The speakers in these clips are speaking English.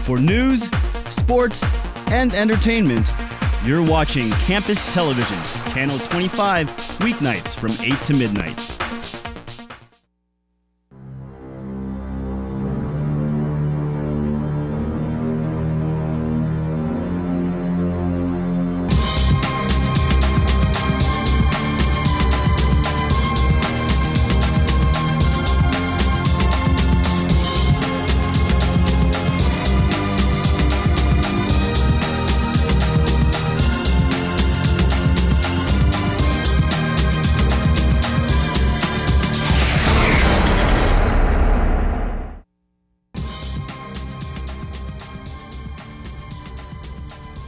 For news, sports, and entertainment, you're watching Campus Television, Channel 25, weeknights from 8 to midnight.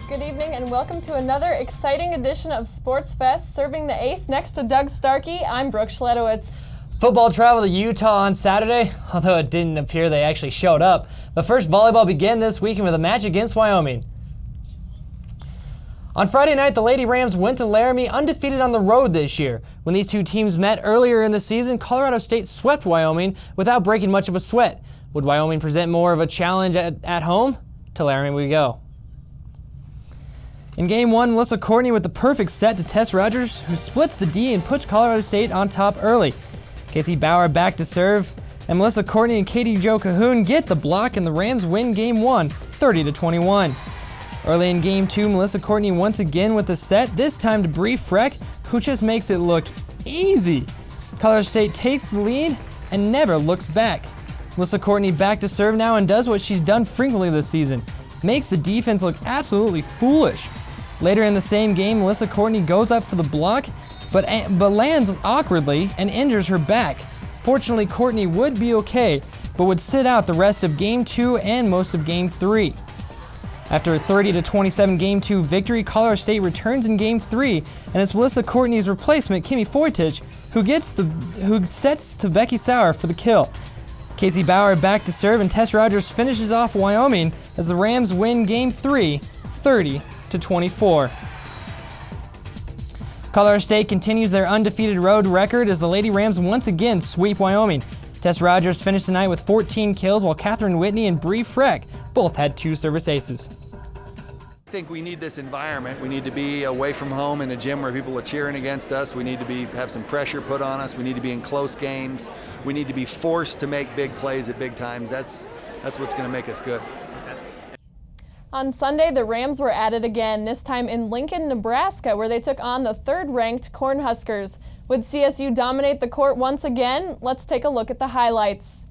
Good evening and welcome to another exciting edition of Sportsfest. Serving the ace next to Doug Starkey, I'm Brooke Schledowitz. Football traveled to Utah on Saturday, although it didn't appear they actually showed up. But first, volleyball began this weekend with a match against Wyoming. On Friday night, the Lady Rams went to Laramie undefeated on the road this year. When these two teams met earlier in the season, Colorado State swept Wyoming without breaking much of a sweat. Would Wyoming present more of a challenge at home? To Laramie we go. In Game 1, Melissa Courtney with the perfect set to Tess Rogers, who splits the D and puts Colorado State on top early. Casey Bauer back to serve, and Melissa Courtney and Katie Jo Cahoon get the block, and the Rams win Game 1, 30-21. Early in Game 2, Melissa Courtney once again with the set, this time to Bree Freck, who just makes it look easy. Colorado State takes the lead and never looks back. Melissa Courtney back to serve now and does what she's done frequently this season, makes the defense look absolutely foolish. Later in the same game, Melissa Courtney goes up for the block, but lands awkwardly and injures her back. Fortunately, Courtney would be okay, but would sit out the rest of Game 2 and most of Game 3. After a 30-27 Game 2 victory, Colorado State returns in Game 3, and it's Melissa Courtney's replacement, Kimmy Foytich, who sets to Becky Sauer for the kill. Casey Bauer back to serve, and Tess Rogers finishes off Wyoming as the Rams win Game 3, 30-24. Colorado State continues their undefeated road record as the Lady Rams once again sweep Wyoming. Tess Rogers finished the night with 14 kills, while Catherine Whitney and Bree Freck both had 2 service aces. I think we need this environment. We need to be away from home in a gym where people are cheering against us. We need to have some pressure put on us. We need to be in close games. We need to be forced to make big plays at big times. That's what's going to make us good. On Sunday, the Rams were at it again, this time in Lincoln, Nebraska, where they took on the third-ranked Cornhuskers. Would CSU dominate the court once again? Let's take a look at the highlights.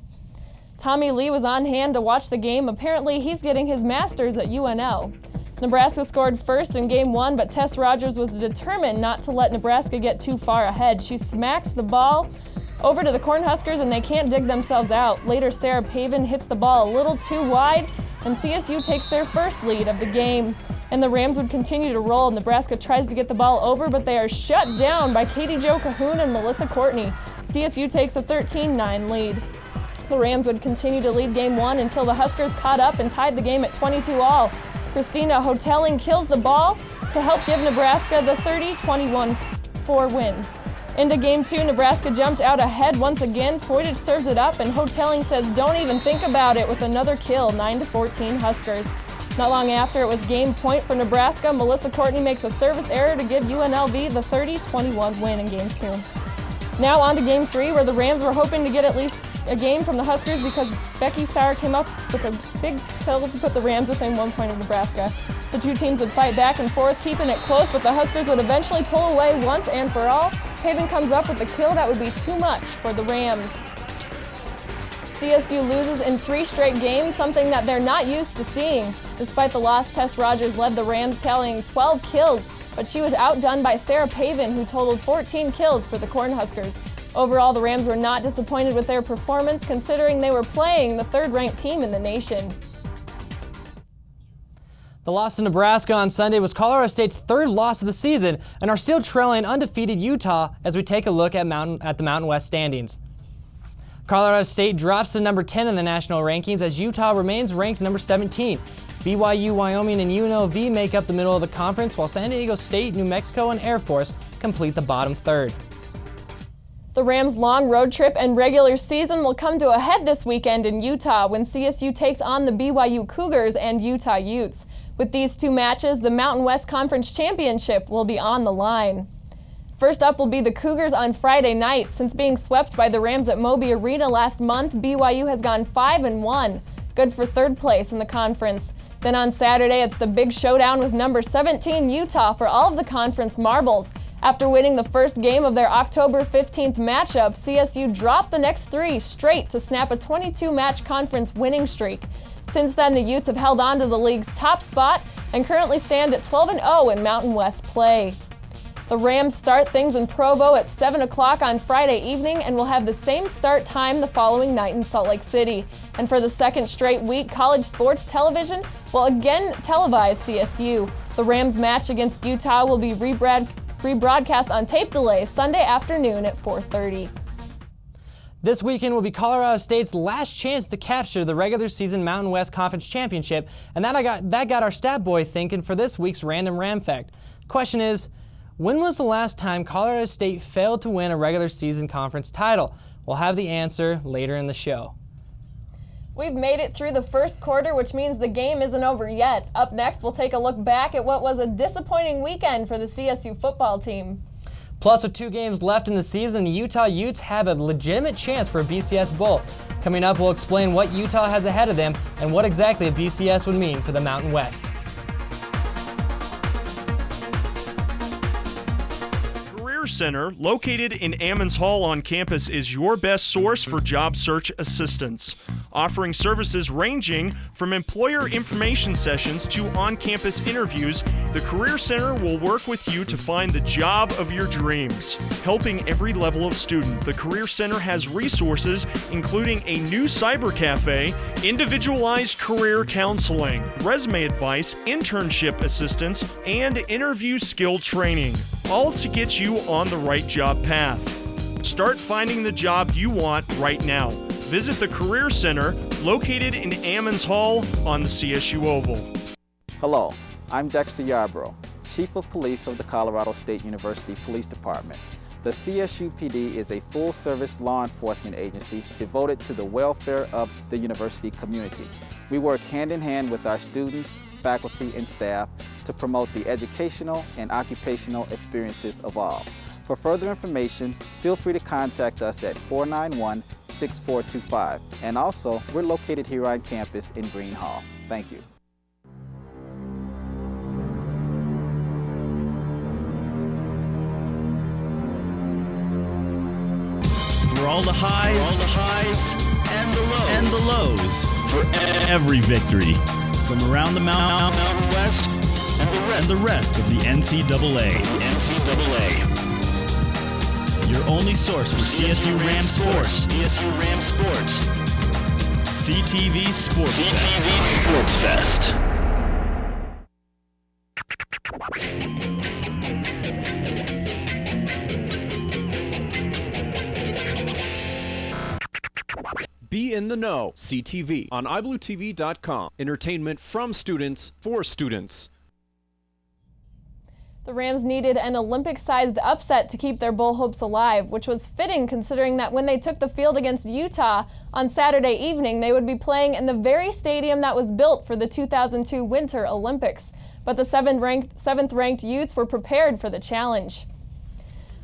Tommy Lee was on hand to watch the game. Apparently, he's getting his master's at UNL. Nebraska scored first in Game 1, but Tess Rogers was determined not to let Nebraska get too far ahead. She smacks the ball over to the Cornhuskers, and they can't dig themselves out. Later, Sarah Pavin hits the ball a little too wide, and CSU takes their first lead of the game. And the Rams would continue to roll. Nebraska tries to get the ball over, but they are shut down by Katie Jo Cahoon and Melissa Courtney. CSU takes a 13-9 lead. The Rams would continue to lead Game 1 until the Huskers caught up and tied the game at 22-all. Christina Hotelling kills the ball to help give Nebraska the 30-21 win. Into Game 2, Nebraska jumped out ahead once again. Foytich serves it up, and Hotelling says, "Don't even think about it," with another kill, 9-14 Huskers. Not long after, it was game point for Nebraska. Melissa Courtney makes a service error to give UNLV the 30-21 win in Game 2. Now on to Game 3, where the Rams were hoping to get at least a game from the Huskers because Becky Sauer came up with a big kill to put the Rams within 1 point of Nebraska. The two teams would fight back and forth, keeping it close, but the Huskers would eventually pull away once and for all. Pavin comes up with the kill that would be too much for the Rams. CSU loses in 3 straight games, something that they're not used to seeing. Despite the loss, Tess Rogers led the Rams, tallying 12 kills, but she was outdone by Sarah Pavin, who totaled 14 kills for the Cornhuskers. Overall, the Rams were not disappointed with their performance, considering they were playing the third-ranked team in the nation. The loss to Nebraska on Sunday was Colorado State's 3rd loss of the season and are still trailing undefeated Utah as we take a look at the Mountain West standings. Colorado State drops to number 10 in the national rankings as Utah remains ranked number 17. BYU, Wyoming, and UNLV make up the middle of the conference, while San Diego State, New Mexico, and Air Force complete the bottom third. The Rams' long road trip and regular season will come to a head this weekend in Utah when CSU takes on the BYU Cougars and Utah Utes. With these two matches, the Mountain West Conference Championship will be on the line. First up will be the Cougars on Friday night. Since being swept by the Rams at Moby Arena last month, BYU has gone 5-1, good for third place in the conference. Then on Saturday, it's the big showdown with number 17 Utah for all of the conference marbles. After winning the first game of their October 15th matchup, CSU dropped the next 3 straight to snap a 22-match conference winning streak. Since then, the Utes have held on to the league's top spot and currently stand at 12-0 in Mountain West play. The Rams start things in Provo at 7 o'clock on Friday evening and will have the same start time the following night in Salt Lake City. And for the second straight week, college sports television will again televise CSU. The Rams match against Utah will be rebroadcast on tape delay Sunday afternoon at 4:30. This weekend will be Colorado State's last chance to capture the regular season Mountain West Conference Championship, and that got our stat boy thinking for this week's Random Ram Fact. Question is, when was the last time Colorado State failed to win a regular season conference title? We'll have the answer later in the show. We've made it through the first quarter, which means the game isn't over yet. Up next, we'll take a look back at what was a disappointing weekend for the CSU football team. Plus, with 2 games left in the season, the Utah Utes have a legitimate chance for a BCS Bowl. Coming up, we'll explain what Utah has ahead of them and what exactly a BCS would mean for the Mountain West. Center, located in Ammons Hall on campus, is your best source for job search assistance, offering services ranging from employer information sessions to on-campus interviews. The Career Center will work with you to find the job of your dreams. Helping every level of student, the Career Center has resources including a new cyber cafe, individualized career counseling, resume advice, internship assistance, and interview skill training, all to get you on the right job path. Start finding the job you want right now. Visit the Career Center, located in Ammons Hall on the CSU Oval. Hello, I'm Dexter Yarbrough, Chief of Police of the Colorado State University Police Department. The CSU PD is a full-service law enforcement agency devoted to the welfare of the university community. We work hand-in-hand with our students, faculty, and staff to promote the educational and occupational experiences of all. For further information, feel free to contact us at 491-6425. And also, we're located here on campus in Green Hall. Thank you. For all the highs and the lows, for every victory from around the Mountain West and the rest of the NCAA. Your only source for CSU Ram Sports. CTV Sportsfest. Be in the know. CTV on iBlueTV.com. Entertainment from students for students. The Rams needed an Olympic-sized upset to keep their bowl hopes alive, which was fitting considering that when they took the field against Utah on Saturday evening, they would be playing in the very stadium that was built for the 2002 Winter Olympics. But the seventh-ranked Utes were prepared for the challenge.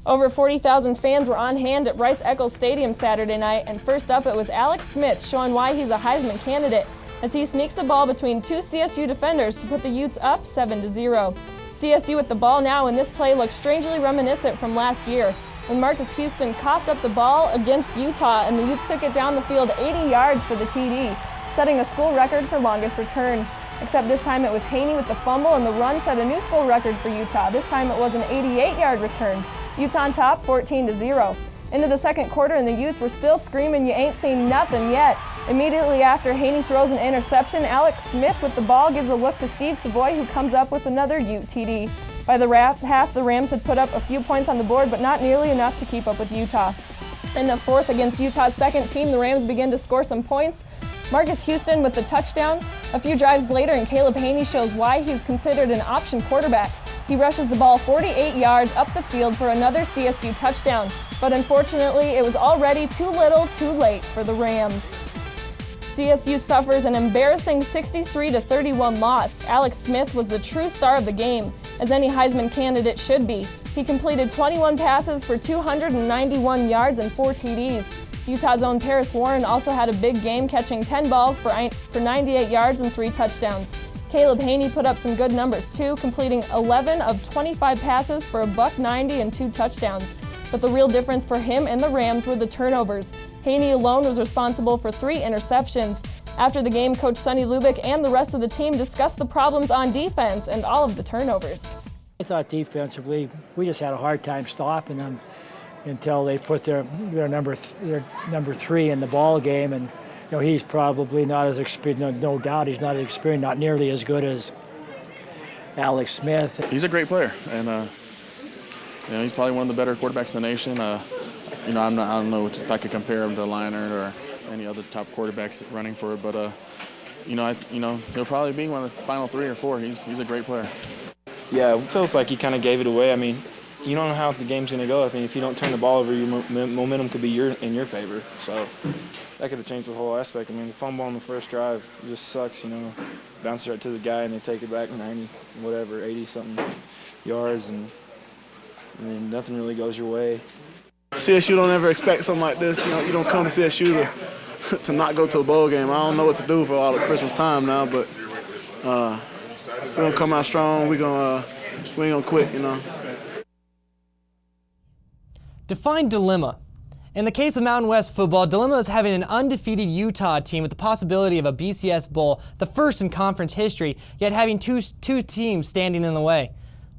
Over 40,000 fans were on hand at Rice-Eccles Stadium Saturday night, and first up it was Alex Smith showing why he's a Heisman candidate as he sneaks the ball between 2 CSU defenders to put the Utes up 7-0. CSU with the ball now, and this play looks strangely reminiscent from last year when Marcus Houston coughed up the ball against Utah and the Utes took it down the field 80 yards for the TD, setting a school record for longest return. Except this time it was Haney with the fumble, and the run set a new school record for Utah. This time it was an 88-yard return. Utah on top 14-0. Into the second quarter, and the Utes were still screaming, "You ain't seen nothing yet." Immediately after Haney throws an interception, Alex Smith with the ball gives a look to Steve Savoy, who comes up with another Ute TD. By the half, the Rams had put up a few points on the board, but not nearly enough to keep up with Utah. In the fourth, against Utah's second team, the Rams began to score some points. Marcus Houston with the touchdown. A few drives later, and Caleb Haney shows why he's considered an option quarterback. He rushes the ball 48 yards up the field for another CSU touchdown, but unfortunately it was already too little too late for the Rams. CSU suffers an embarrassing 63-31 loss. Alex Smith was the true star of the game, as any Heisman candidate should be. He completed 21 passes for 291 yards and 4 TDs. Utah's own Paris Warren also had a big game, catching 10 balls for 98 yards and 3 touchdowns. Caleb Haney put up some good numbers too, completing 11 of 25 passes for $190 and 2 touchdowns. But the real difference for him and the Rams were the turnovers. Haney alone was responsible for 3 interceptions. After the game, Coach Sonny Lubick and the rest of the team discussed the problems on defense and all of the turnovers. I thought defensively, we just had a hard time stopping them until they put their number 3 in the ball game, and he's probably not as experienced. No doubt, he's not as experienced, not nearly as good as Alex Smith. He's a great player, and he's probably one of the better quarterbacks in the nation. I don't know if I could compare him to Leinart or any other top quarterbacks running for it, but he'll probably be one of the final 3 or 4. He's a great player. Yeah, it feels like he kind of gave it away. I mean, you don't know how the game's going to go. I mean, if you don't turn the ball over, your momentum could be in your favor. So that could have changed the whole aspect. I mean, the fumble on the first drive just sucks, Bounces right to the guy and they take it back 80-something yards, and then nothing really goes your way. CSU don't ever expect something like this. You don't come to CSU to not go to a bowl game. I don't know what to do for all the Christmas time now, but we're going to come out strong. we ain't going to quit, Define dilemma. In the case of Mountain West football, dilemma is having an undefeated Utah team with the possibility of a BCS Bowl, the first in conference history, yet having two teams standing in the way.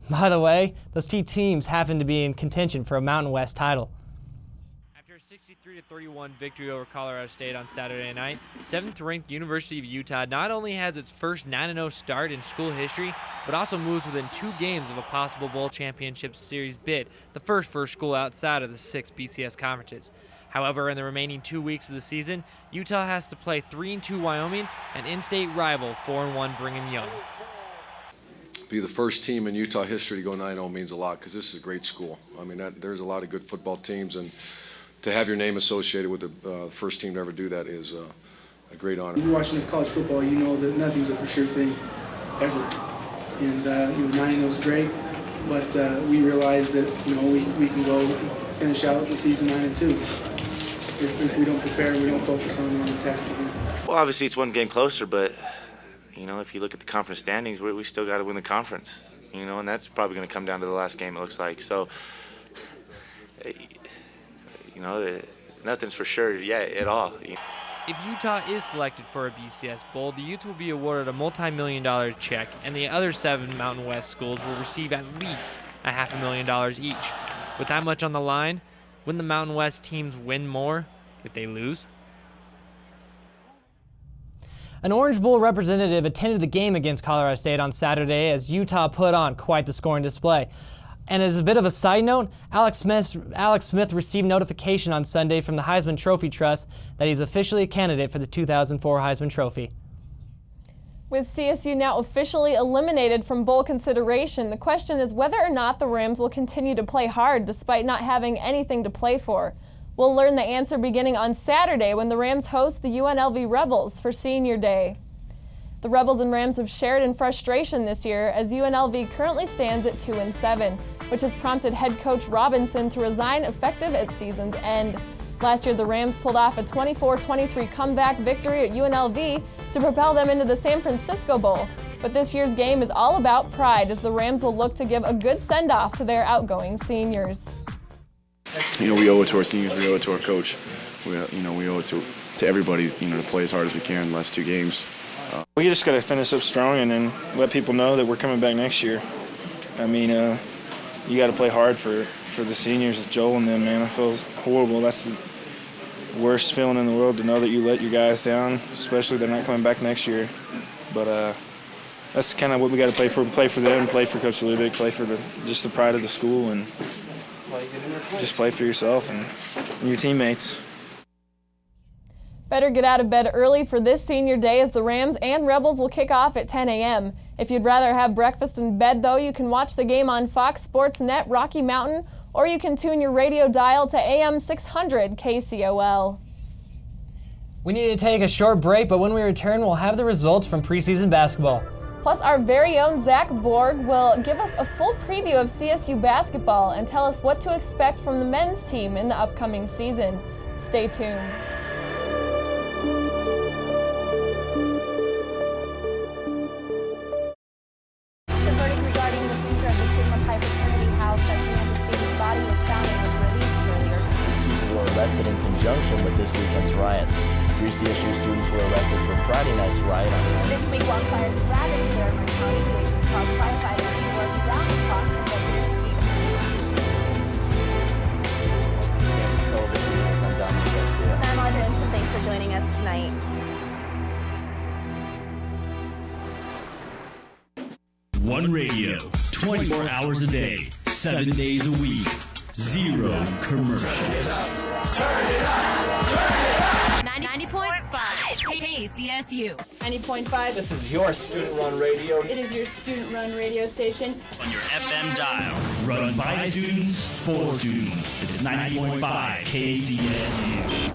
By the way, those 2 teams happen to be in contention for a Mountain West title. After a 63-31 victory over Colorado State on Saturday night, 7th-ranked University of Utah not only has its first 9-0 start in school history, but also moves within 2 games of a possible Bowl Championship Series bid, the first for a school outside of the 6 BCS conferences. However, in the remaining 2 weeks of the season, Utah has to play 3-2 Wyoming and in-state rival 4-1 Brigham Young. Be the first team in Utah history to go 9-0 means a lot, because this is a great school. I mean, there's a lot of good football teams, and to have your name associated with the first team to ever do that is a great honor. If you're watching college football, you know that nothing's a for sure thing ever. And 9-0 is great, but we realize that we can go finish out the season 9-2. If we don't prepare, we don't focus on the task at hand. Well, obviously it's one game closer, but if you look at the conference standings, we still got to win the conference. And that's probably going to come down to the last game, it looks like. So, nothing's for sure yet at all. If Utah is selected for a BCS Bowl, the Utes will be awarded a multi-million-dollar check, and the other 7 Mountain West schools will receive at least $500,000 each. With that much on the line, wouldn't the Mountain West teams win more if they lose? An Orange Bowl representative attended the game against Colorado State on Saturday as Utah put on quite the scoring display. And as a bit of a side note, Alex Smith received notification on Sunday from the Heisman Trophy Trust that he's officially a candidate for the 2004 Heisman Trophy. With CSU now officially eliminated from bowl consideration, the question is whether or not the Rams will continue to play hard despite not having anything to play for. We'll learn the answer beginning on Saturday when the Rams host the UNLV Rebels for Senior Day. The Rebels and Rams have shared in frustration this year as UNLV currently stands at 2-7, which has prompted head coach Robinson to resign effective at season's end. Last year, the Rams pulled off a 24-23 comeback victory at UNLV to propel them into the San Francisco Bowl. But this year's game is all about pride as the Rams will look to give a good send-off to their outgoing seniors. We owe it to our seniors, we owe it to our coach. We owe it to everybody, to play as hard as we can in the last 2 games. We just got to finish up strong and then let people know that we're coming back next year. I mean, you got to play hard for the seniors, Joel and them, man. It feels horrible. That's the worst feeling in the world to know that you let your guys down, especially they're not coming back next year. But that's kind of what we got to play for. Play for them, play for Coach Lubick, play for just the pride of the school, and just play for yourself and your teammates. Better get out of bed early for this Senior Day as the Rams and Rebels will kick off at 10 a.m. If you'd rather have breakfast in bed, though, you can watch the game on Fox Sports Net Rocky Mountain, or you can tune your radio dial to AM 600 KCOL. We need to take a short break, but when we return, we'll have the results from preseason basketball. Plus, our very own Zach Borg will give us a full preview of CSU basketball and tell us what to expect from the men's team in the upcoming season. Stay tuned. The verdict regarding the future of the Sigma Pi fraternity house that Samantha Speakin's body was found in was released earlier. 6 people were arrested in conjunction with this weekend's riots. 3 CSU students were arrested for Friday night's riot on Wyoming. This week, wildfires ravaged Larimer County, which caused firefighters to work around the clock and residents team. Television News, I'm Dominic Garcia. I'm Audra Ensign. Thanks for joining us tonight. One radio, 24 hours a day, 7 days a week, 0 commercials. Turn it up! Turn it up! 90.5 KCSU. 90.5. This is your student-run radio. It is your student-run radio station. On your FM dial. Run by students, for students. It's 90.5 KCSU.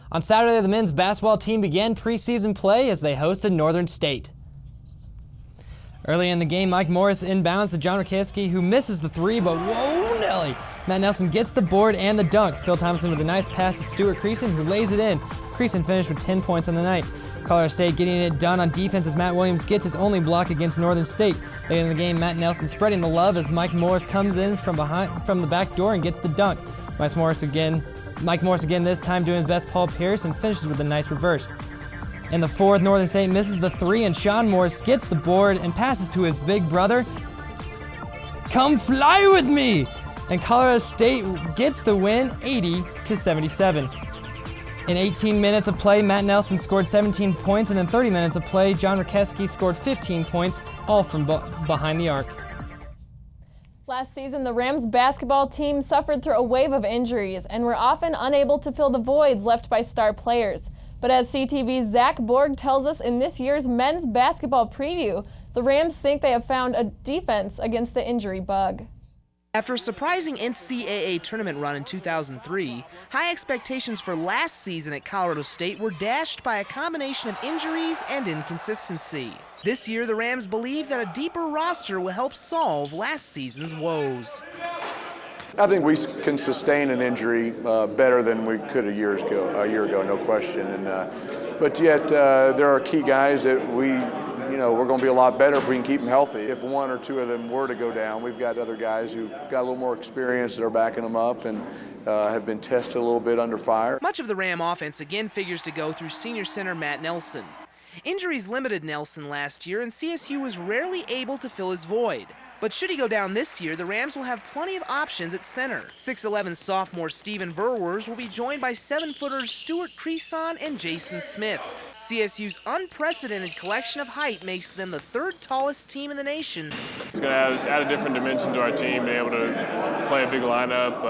On Saturday, the men's basketball team began preseason play as they hosted Northern State. Early in the game, Mike Morris inbounds to John Rakiski, who misses the three, but whoa, Nelly! Matt Nelson gets the board and the dunk. Phil Thompson with a nice pass to Stuart Creason, who lays it in. Creason finished with 10 points on the night. Colorado State getting it done on defense as Matt Williams gets his only block against Northern State. Later in the game, Matt Nelson spreading the love as Mike Morris comes in from the back door and gets the dunk. Mike Morris again, this time doing his best Paul Pierce, and finishes with a nice reverse. In the fourth, Northern State misses the three, and Sean Morris gets the board and passes to his big brother. Come fly with me! And Colorado State gets the win, 80-77. In 18 minutes of play, Matt Nelson scored 17 points, and in 30 minutes of play, John Rakeski scored 15 points, all from behind the arc. Last season, the Rams basketball team suffered through a wave of injuries and were often unable to fill the voids left by star players. But as CTV's Zach Borg tells us in this year's men's basketball preview, the Rams think they have found a defense against the injury bug. After a surprising NCAA tournament run in 2003, high expectations for last season at Colorado State were dashed by a combination of injuries and inconsistency. This year, the Rams believe that a deeper roster will help solve last season's woes. I think we can sustain an injury better than we could a year ago, no question. But yet, there are key guys that we're going to be a lot better if we can keep them healthy. If one or two of them were to go down, we've got other guys who got a little more experience that are backing them up and have been tested a little bit under fire. Much of the Ram offense again figures to go through senior center Matt Nelson. Injuries limited Nelson last year, and CSU was rarely able to fill his void. But should he go down this year, the Rams will have plenty of options at center. 6'11" sophomore Steven Verwers will be joined by 7-footers Stuart Creason and Jason Smith. CSU's unprecedented collection of height makes them the third tallest team in the nation. It's going to add a different dimension to our team, being able to play a big lineup,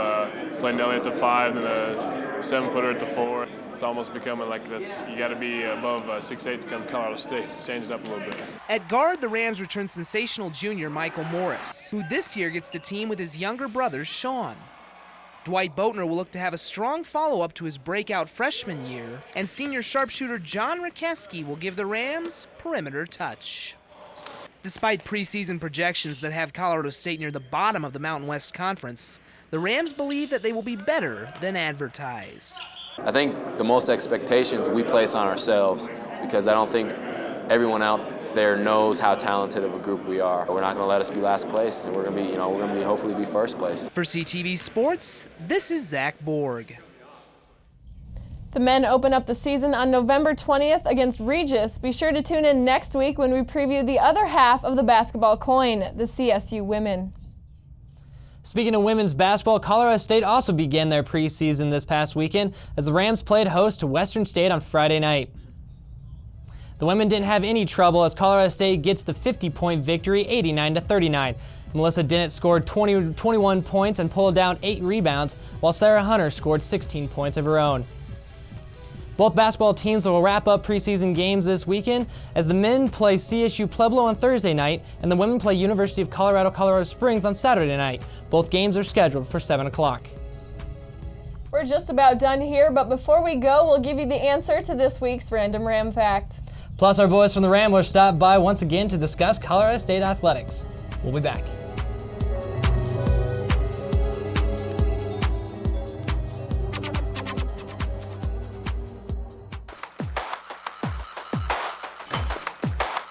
play Nelly at the 5 and a 7-footer at the 4. It's almost becoming like you got to be above 6'8" to come to Colorado State. It's changed up a little bit. At guard, the Rams return sensational junior Michael Morris, who this year gets to team with his younger brother, Sean. Dwight Boatner will look to have a strong follow-up to his breakout freshman year, and senior sharpshooter John Rakeski will give the Rams perimeter touch. Despite preseason projections that have Colorado State near the bottom of the Mountain West Conference, the Rams believe that they will be better than advertised. I think the most expectations we place on ourselves, because I don't think everyone out there knows how talented of a group we are. We're not going to let us be last place, and we're going to be hopefully be first place. For CTV Sports, this is Zach Borg. The men open up the season on November 20th against Regis. Be sure to tune in next week when we preview the other half of the basketball coin, the CSU women. Speaking of women's basketball, Colorado State also began their preseason this past weekend as the Rams played host to Western State on Friday night. The women didn't have any trouble as Colorado State gets the 50-point victory, 89-39. Melissa Dennett scored 21 points and pulled down 8 rebounds, while Sarah Hunter scored 16 points of her own. Both basketball teams will wrap up preseason games this weekend as the men play CSU Pueblo on Thursday night and the women play University of Colorado Springs on Saturday night. Both games are scheduled for 7 o'clock. We're just about done here, but before we go, we'll give you the answer to this week's Random Ram Fact. Plus, our boys from the Ramblers stop by once again to discuss Colorado State athletics. We'll be back.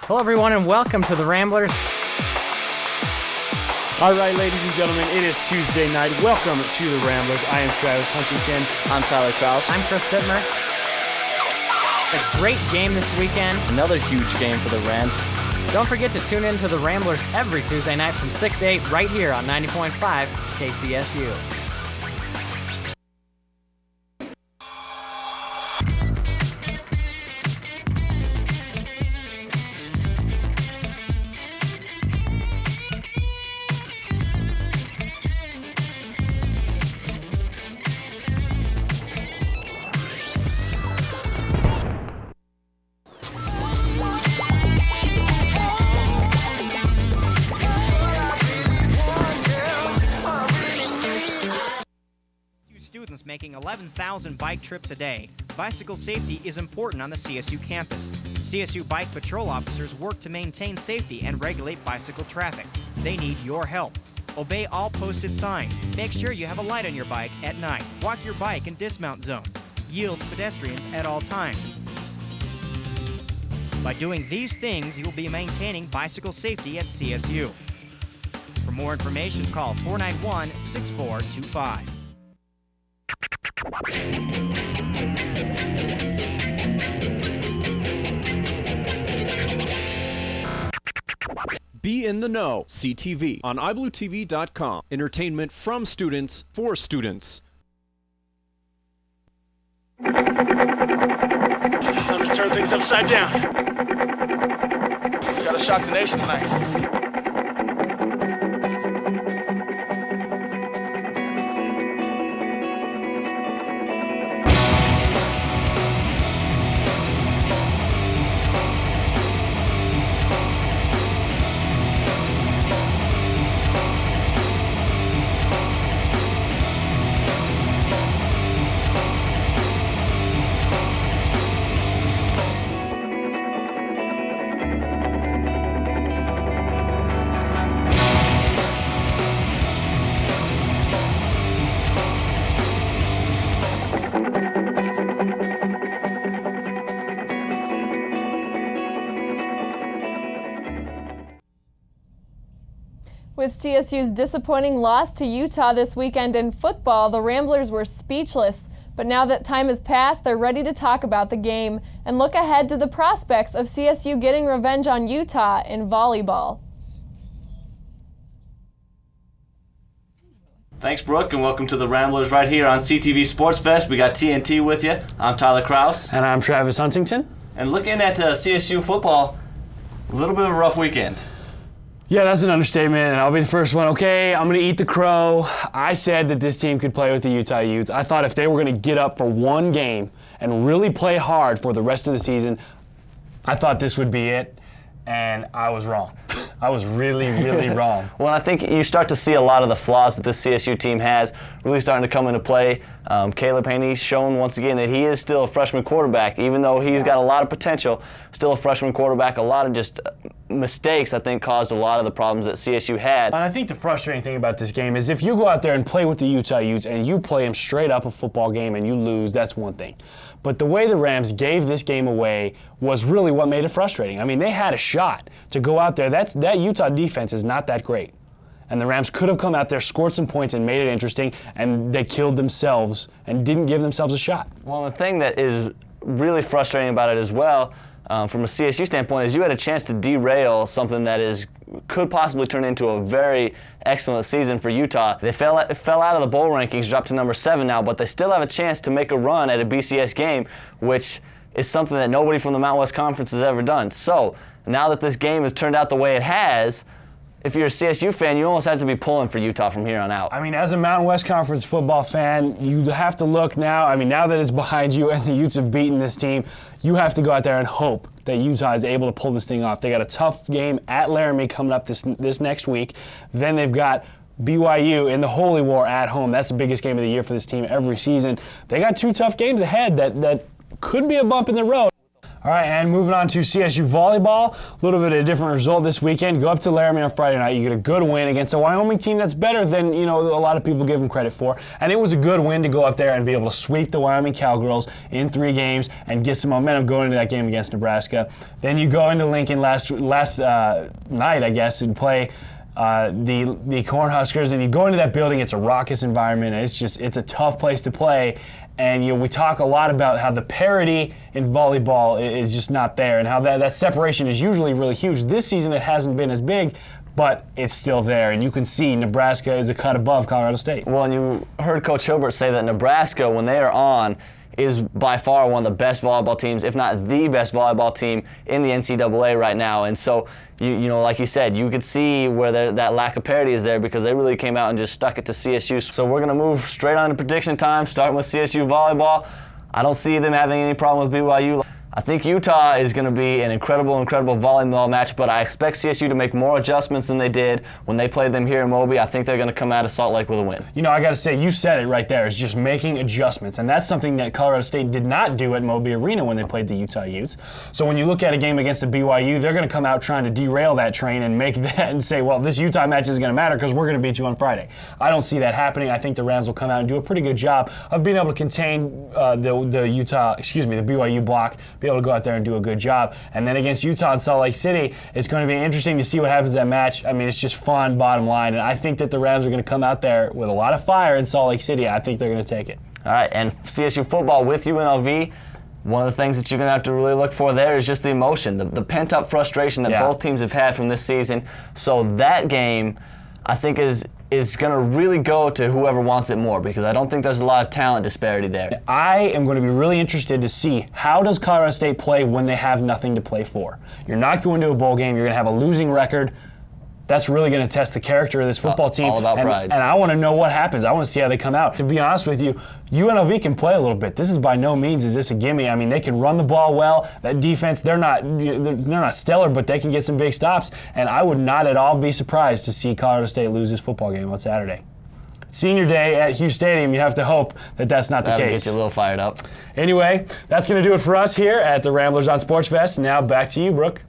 Hello, everyone, and welcome to the Ramblers. All right, ladies and gentlemen, it is Tuesday night. Welcome to the Ramblers. I am Travis Huntington. I'm Tyler Kraus. I'm Chris Dittmer. A great game this weekend. Another huge game for the Rams. Don't forget to tune in to the Ramblers every Tuesday night from 6 to 8 right here on 90.5 KCSU. Making 11,000 bike trips a day. Bicycle safety is important on the CSU campus. CSU bike patrol officers work to maintain safety and regulate bicycle traffic. They need your help. Obey all posted signs. Make sure you have a light on your bike at night. Walk your bike in dismount zones. Yield to pedestrians at all times. By doing these things, you will be maintaining bicycle safety at CSU. For more information, call 491-6425. Be in the know. CTV on iBlueTV.com. Entertainment from students for students. Time to turn things upside down. Gotta shock the nation tonight. With CSU's disappointing loss to Utah this weekend in football, the Ramblers were speechless. But now that time has passed, they're ready to talk about the game and look ahead to the prospects of CSU getting revenge on Utah in volleyball. Thanks, Brooke, and welcome to the Ramblers right here on CTV Sportsfest. We got TNT with you. I'm Tyler Kraus. And I'm Travis Huntington. And looking at CSU football, a little bit of a rough weekend. Yeah, that's an understatement, and I'll be the first one. Okay, I'm going to eat the crow. I said that this team could play with the Utah Utes. I thought if they were going to get up for one game and really play hard for the rest of the season, I thought this would be it, and I was wrong. I was really, really wrong. Well, I think you start to see a lot of the flaws that this CSU team has really starting to come into play. Caleb Haney shown once again that he is still a freshman quarterback, even though he's got a lot of potential, still a freshman quarterback. A lot of just mistakes, I think, caused a lot of the problems that CSU had. And I think the frustrating thing about this game is if you go out there and play with the Utah Utes and you play them straight up a football game and you lose, that's one thing. But the way the Rams gave this game away was really what made it frustrating. I mean, they had a shot to go out there. That Utah defense is not that great. And the Rams could have come out there, scored some points, and made it interesting, and they killed themselves and didn't give themselves a shot. Well, the thing that is really frustrating about it as well, from a CSU standpoint, is you had a chance to derail something that could possibly turn into a very excellent season for Utah. They fell out of the bowl rankings, dropped to number 7 now, but they still have a chance to make a run at a BCS game, which is something that nobody from the Mountain West Conference has ever done. So now that this game has turned out the way it has, If you're a CSU fan, you almost have to be pulling for Utah from here on out. I mean, as a Mountain West Conference football fan, you have to look now. I mean, now that it's behind you and the Utes have beaten this team, you have to go out there and hope that Utah is able to pull this thing off. They got a tough game at Laramie coming up this next week. Then they've got BYU in the Holy War at home. That's the biggest game of the year for this team every season. They got 2 tough games ahead that could be a bump in the road. All right, and moving on to CSU volleyball, a little bit of a different result this weekend. Go up to Laramie on Friday night. You get a good win against a Wyoming team that's better than a lot of people give them credit for. And it was a good win to go up there and be able to sweep the Wyoming Cowgirls in 3 games and get some momentum going into that game against Nebraska. Then you go into Lincoln last night, I guess, and play the Cornhuskers, and you go into that building. It's a raucous environment, and it's a tough place to play. And we talk a lot about how the parity in volleyball is just not there, and how that separation is usually really huge. This season it hasn't been as big, but it's still there, and you can see Nebraska is a cut above Colorado State. Well, and you heard Coach Hilbert say that Nebraska, when they are on, is by far one of the best volleyball teams, if not the best volleyball team in the NCAA right now. And so, like you said, you could see where that lack of parity is there, because they really came out and just stuck it to CSU. So we're going to move straight on to prediction time, starting with CSU volleyball. I don't see them having any problem with BYU. I think Utah is going to be an incredible volleyball match, but I expect CSU to make more adjustments than they did when they played them here in Moby. I think they're going to come out of Salt Lake with a win. I got to say, you said it right there. It's just making adjustments, and that's something that Colorado State did not do at Moby Arena when they played the Utah Utes. So when you look at a game against a BYU, they're going to come out trying to derail that train and make that and say, well, this Utah match isn't going to matter because we're going to beat you on Friday. I don't see that happening. I think the Rams will come out and do a pretty good job of being able to contain the BYU block, be able to go out there and do a good job. And then against Utah in Salt Lake City, it's going to be interesting to see what happens in that match. I mean, it's just fun, bottom line. And I think that the Rams are going to come out there with a lot of fire in Salt Lake City. I think they're going to take it. All right, and CSU football with UNLV, one of the things that you're going to have to really look for there is just the emotion, the pent-up frustration that both teams have had from this season. So that game, I think, is going to really go to whoever wants it more, because I don't think there's a lot of talent disparity there. I am going to be really interested to see, how does Colorado State play when they have nothing to play for? You're not going to a bowl game. You're going to have a losing record. That's really going to test the character of this football team. All about pride. And I want to know what happens. I want to see how they come out. To be honest with you, UNLV can play a little bit. This is by no means is this a gimme. I mean, they can run the ball well. That defense, they're not stellar, but they can get some big stops. And I would not at all be surprised to see Colorado State lose this football game on Saturday. Senior day at Hughes Stadium, you have to hope that that's not the case. That'll get you a little fired up. Anyway, that's going to do it for us here at the Ramblers on Sportsfest. Now back to you, Brooke.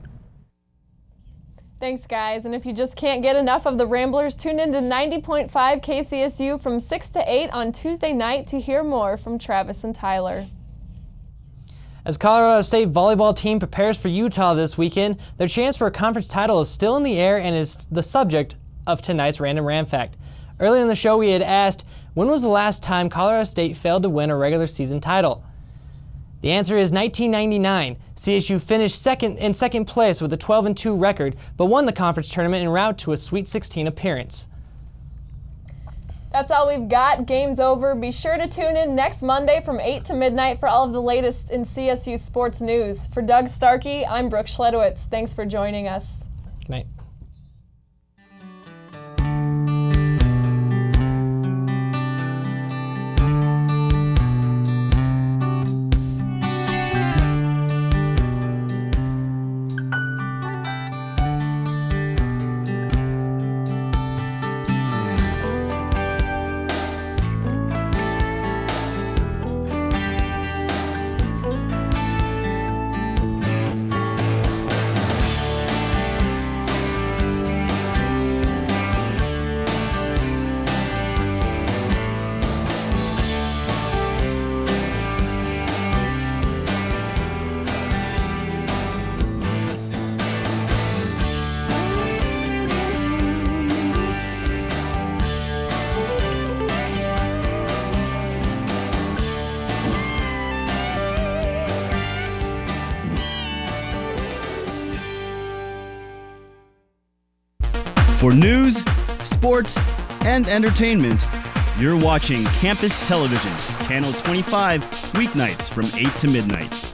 Thanks, guys. And if you just can't get enough of the Ramblers, tune in to 90.5 KCSU from 6 to 8 on Tuesday night to hear more from Travis and Tyler. As Colorado State volleyball team prepares for Utah this weekend, their chance for a conference title is still in the air and is the subject of tonight's Random Ram Fact. Earlier in the show, we had asked, when was the last time Colorado State failed to win a regular season title? The answer is 1999. CSU finished in second place with a 12-2 record, but won the conference tournament en route to a Sweet 16 appearance. That's all we've got. Game's over. Be sure to tune in next Monday from 8 to midnight for all of the latest in CSU sports news. For Doug Starkey, I'm Brooke Schledowitz. Thanks for joining us. Good night. For news, sports, and entertainment, you're watching Campus Television, Channel 25, weeknights from 8 to midnight.